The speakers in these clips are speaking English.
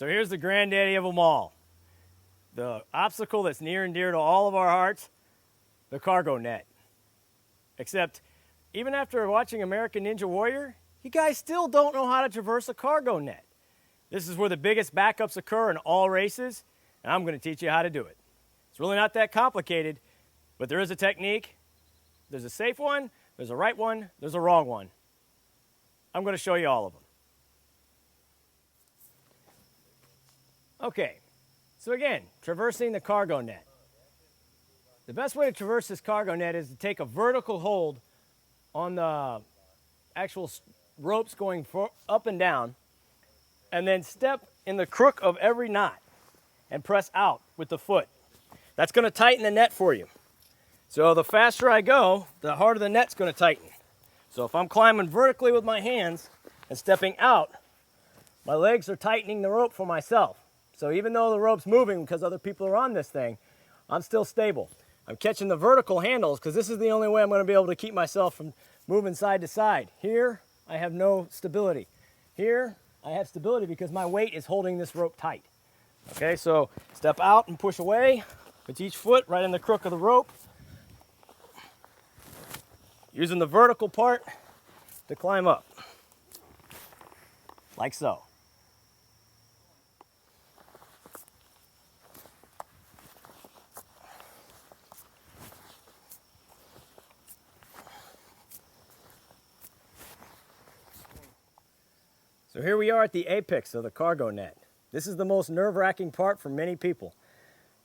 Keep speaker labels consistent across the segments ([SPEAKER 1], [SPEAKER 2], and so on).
[SPEAKER 1] So here's the granddaddy of them all. The obstacle that's near and dear to all of our hearts, the cargo net. Except, even after watching American Ninja Warrior, you guys still don't know how to traverse a cargo net. This is where the biggest backups occur in all races, and I'm going to teach you how to do it. It's really not that complicated, but there is a technique. There's a safe one, there's a right one, there's a wrong one. I'm going to show you all of them. Okay, so again, traversing the cargo net. The best way to traverse this cargo net is to take a vertical hold on the actual ropes going up and down, and then step in the crook of every knot and press out with the foot. That's going to tighten the net for you. So the faster I go, the harder the net's going to tighten. So if I'm climbing vertically with my hands and stepping out, my legs are tightening the rope for myself. So even though the rope's moving because other people are on this thing, I'm still stable. I'm catching the vertical handles because this is the only way I'm going to be able to keep myself from moving side to side. Here, I have no stability. Here, I have stability because my weight is holding this rope tight. Okay, so step out and push away with each foot right in the crook of the rope. Using the vertical part to climb up, like so. So here we are at the apex of the cargo net. This is the most nerve-wracking part for many people.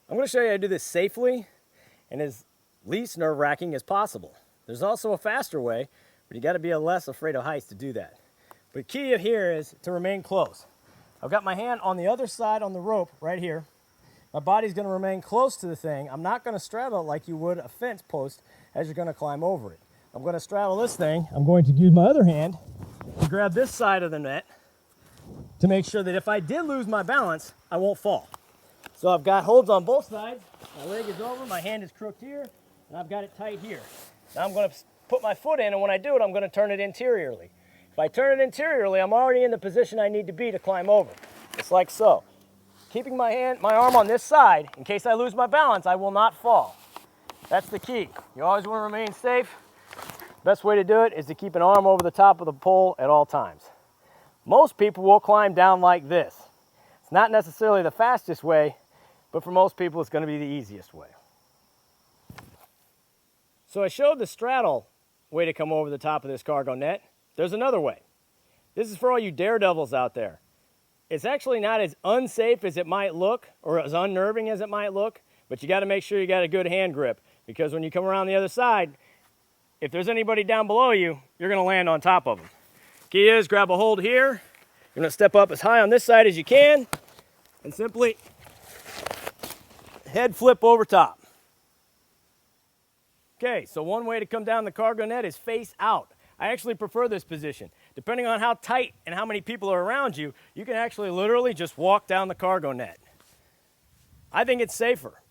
[SPEAKER 1] I'm going to show you how to do this safely and as least nerve-wracking as possible. There's also a faster way, but you got to be less afraid of heights to do that. But key here is to remain close. I've got my hand on the other side on the rope right here. My body's going to remain close to the thing. I'm not going to straddle it like you would a fence post as you're going to climb over it. I'm going to straddle this thing. I'm going to use my other hand to grab this side of the net to make sure that if I did lose my balance, I won't fall. So I've got holds on both sides. My leg is over, my hand is crooked here, and I've got it tight here. Now I'm going to put my foot in, and when I do it, I'm going to turn it interiorly. If I turn it interiorly, I'm already in the position I need to be to climb over. It's like so. Keeping my arm on this side, in case I lose my balance, I will not fall. That's the key. You always want to remain safe. Best way to do it is to keep an arm over the top of the pole at all times. Most people will climb down like this. It's not necessarily the fastest way, but for most people it's going to be the easiest way. So I showed the straddle way to come over the top of this cargo net. There's another way. This is for all you daredevils out there. It's actually not as unsafe as it might look or as unnerving as it might look, but you got to make sure you got a good hand grip because when you come around the other side, if there's anybody down below you, you're going to land on top of them. Key is grab a hold here. You're going to step up as high on this side as you can and simply head flip over top. Okay, so one way to come down the cargo net is face out. I actually prefer this position. Depending on how tight and how many people are around you, you can actually literally just walk down the cargo net. I think it's safer.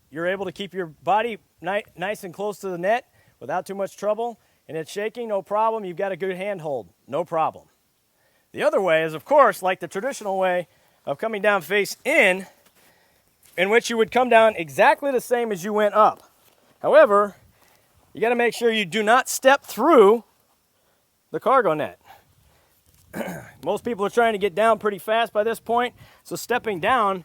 [SPEAKER 1] You're able to keep your body nice and close to the net without too much trouble, and it's shaking, no problem. You've got a good handhold, no problem. The other way is, of course, like the traditional way of coming down face in which you would come down exactly the same as you went up. However, you got to make sure you do not step through the cargo net. Most people are trying to get down pretty fast by this point, so stepping down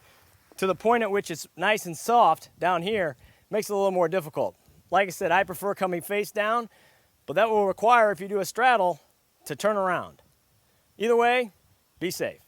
[SPEAKER 1] to the point at which it's nice and soft down here makes it a little more difficult. Like I said, I prefer coming face down, but that will require, if you do a straddle, to turn around. Either way, be safe.